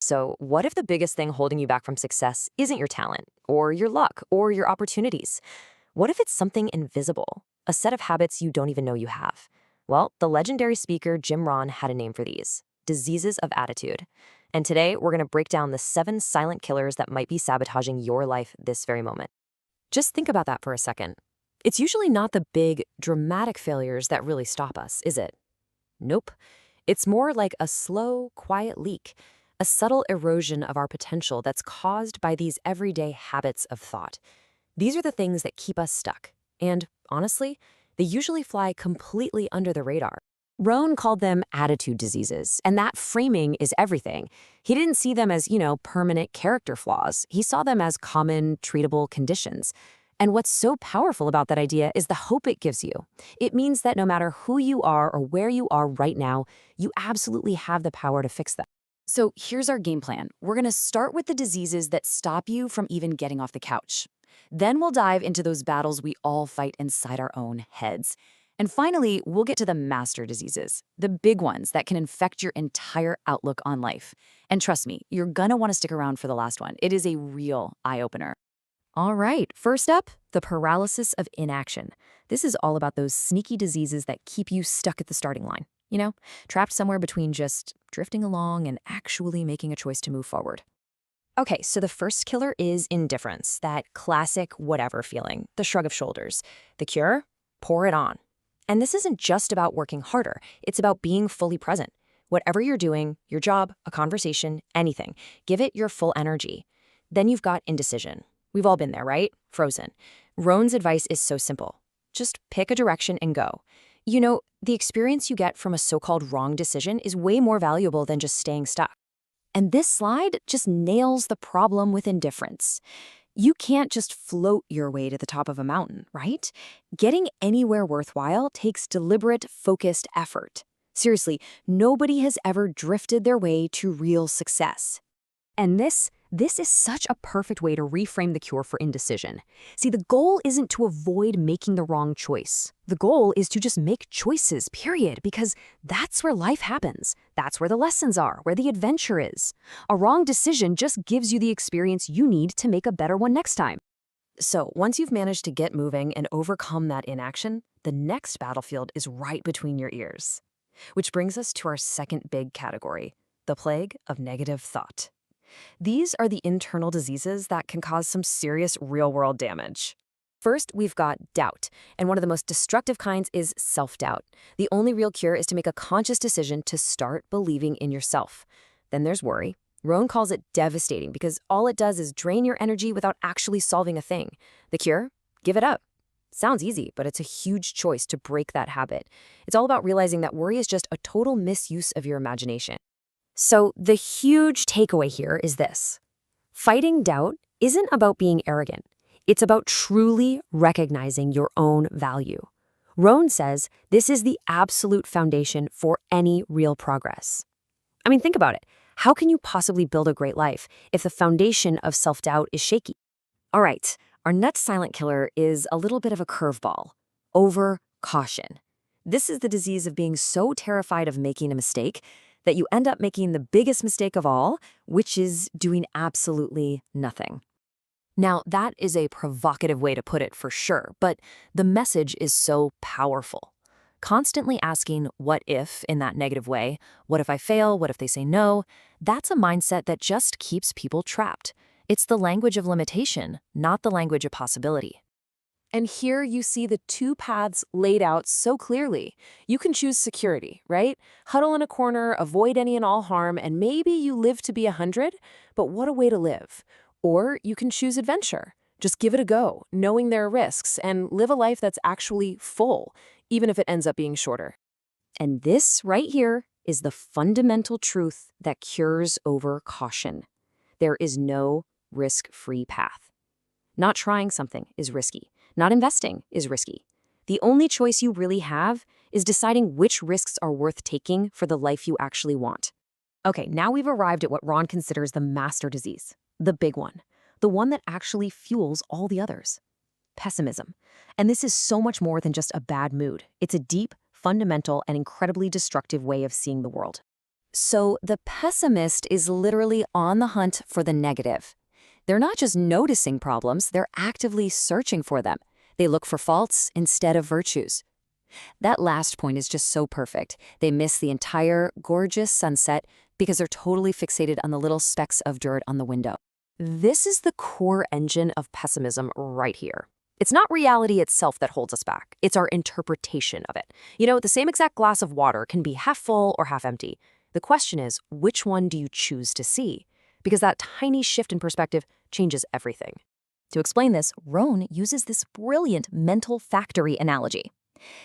So, what if the biggest thing holding you back from success isn't your talent, or your luck, or your opportunities? What if it's something invisible, a set of habits you don't even know you have? Well, the legendary speaker Jim Rohn had a name for these: diseases of attitude. And today, we're going to break down the 7 silent killers that might be sabotaging your life this very moment. Just think about that for a second. It's usually not the big, dramatic failures that really stop us, is it? Nope. It's more like a slow, quiet leak, a subtle erosion of our potential that's caused by these everyday habits of thought. These are the things that keep us stuck. And honestly, they usually fly completely under the radar. Rohn called them attitude diseases, and that framing is everything. He didn't see them as, permanent character flaws. He saw them as common, treatable conditions. And what's so powerful about that idea is the hope it gives you. It means that no matter who you are or where you are right now, you absolutely have the power to fix them. So here's our game plan. We're going to start with the diseases that stop you from even getting off the couch. Then we'll dive into those battles we all fight inside our own heads. And finally, we'll get to the master diseases, the big ones that can infect your entire outlook on life. And trust me, you're going to want to stick around for the last one. It is a real eye-opener. All right, first up, the paralysis of inaction. This is all about those sneaky diseases that keep you stuck at the starting line. Trapped somewhere between just drifting along and actually making a choice to move forward. Okay, so the first killer is indifference, that classic whatever feeling, the shrug of shoulders. The cure? Pour it on. And this isn't just about working harder, it's about being fully present. Whatever you're doing, your job, a conversation, anything, give it your full energy. Then you've got indecision. We've all been there, right? Frozen. Rohn's advice is so simple. Just pick a direction and go. The experience you get from a so-called wrong decision is way more valuable than just staying stuck. And this slide just nails the problem with indifference. You can't just float your way to the top of a mountain, right? Getting anywhere worthwhile takes deliberate, focused effort. Seriously, nobody has ever drifted their way to real success. And this is such a perfect way to reframe the cure for indecision. See, the goal isn't to avoid making the wrong choice. The goal is to just make choices, period, because that's where life happens. That's where the lessons are, where the adventure is. A wrong decision just gives you the experience you need to make a better one next time. So once you've managed to get moving and overcome that inaction, the next battlefield is right between your ears. Which brings us to our second big category, the plague of negative thought. These are the internal diseases that can cause some serious real-world damage. First, we've got doubt, and one of the most destructive kinds is self-doubt. The only real cure is to make a conscious decision to start believing in yourself. Then there's worry. Rohn calls it devastating because all it does is drain your energy without actually solving a thing. The cure? Give it up. Sounds easy, but it's a huge choice to break that habit. It's all about realizing that worry is just a total misuse of your imagination. So the huge takeaway here is this. Fighting doubt isn't about being arrogant. It's about truly recognizing your own value. Rohn says this is the absolute foundation for any real progress. I mean, think about it. How can you possibly build a great life if the foundation of self-doubt is shaky? All right, our next silent killer is a little bit of a curveball. Over-caution. This is the disease of being so terrified of making a mistake that you end up making the biggest mistake of all, which is doing absolutely nothing. Now, that is a provocative way to put it for sure, but the message is so powerful. Constantly asking what if in that negative way, what if I fail, what if they say no, that's a mindset that just keeps people trapped. It's the language of limitation, not the language of possibility. And here you see the 2 paths laid out so clearly. You can choose security, right? Huddle in a corner, avoid any and all harm, and maybe you live to be 100, but what a way to live. Or you can choose adventure. Just give it a go, knowing there are risks, and live a life that's actually full, even if it ends up being shorter. And this right here is the fundamental truth that cures over caution. There is no risk-free path. Not trying something is risky. Not investing is risky. The only choice you really have is deciding which risks are worth taking for the life you actually want. Okay, now we've arrived at what Rohn considers the master disease, the big one, the one that actually fuels all the others. Pessimism. And this is so much more than just a bad mood. It's a deep, fundamental, and incredibly destructive way of seeing the world. So the pessimist is literally on the hunt for the negative. They're not just noticing problems, they're actively searching for them. They look for faults instead of virtues. That last point is just so perfect. They miss the entire gorgeous sunset because they're totally fixated on the little specks of dirt on the window. This is the core engine of pessimism right here. It's not reality itself that holds us back. It's our interpretation of it. The same exact glass of water can be half full or half empty. The question is, which one do you choose to see? Because that tiny shift in perspective changes everything. To explain this, Rohn uses this brilliant mental factory analogy.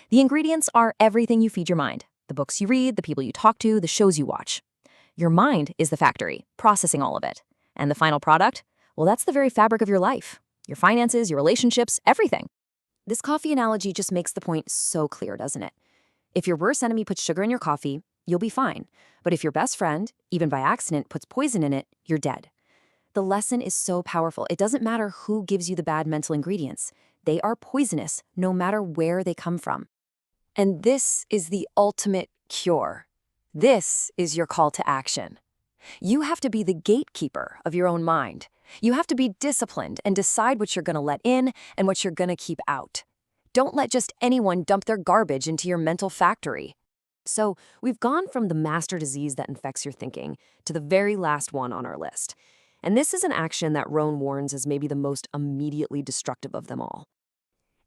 The ingredients are everything you feed your mind: the books you read, the people you talk to, the shows you watch. Your mind is the factory, processing all of it. And the final product? Well, that's the very fabric of your life. Your finances, your relationships, everything. This coffee analogy just makes the point so clear, doesn't it? If your worst enemy puts sugar in your coffee, you'll be fine. But if your best friend, even by accident, puts poison in it, you're dead. The lesson is so powerful. It doesn't matter who gives you the bad mental ingredients. They are poisonous, no matter where they come from. And this is the ultimate cure. This is your call to action. You have to be the gatekeeper of your own mind. You have to be disciplined and decide what you're going to let in and what you're going to keep out. Don't let just anyone dump their garbage into your mental factory. So we've gone from the master disease that infects your thinking to the very last one on our list. And this is an action that Rohn warns is maybe the most immediately destructive of them all.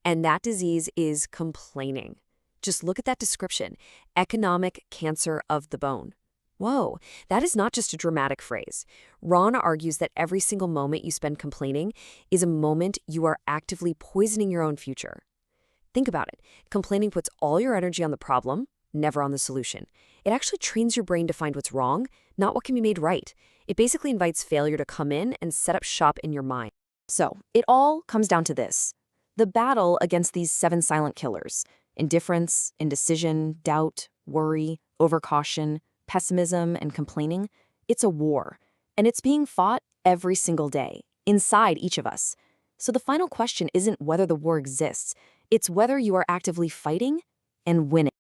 And that disease is complaining. Just look at that description: economic cancer of the bone. Whoa, that is not just a dramatic phrase. Ron argues that every single moment you spend complaining is a moment you are actively poisoning your own future. Think about it. Complaining puts all your energy on the problem, never on the solution. It actually trains your brain to find what's wrong, not what can be made right. It basically invites failure to come in and set up shop in your mind. So it all comes down to this: the battle against these 7 silent killers: indifference, indecision, doubt, worry, overcaution, pessimism, and complaining. It's a war, and it's being fought every single day, inside each of us. So the final question isn't whether the war exists, it's whether you are actively fighting and winning.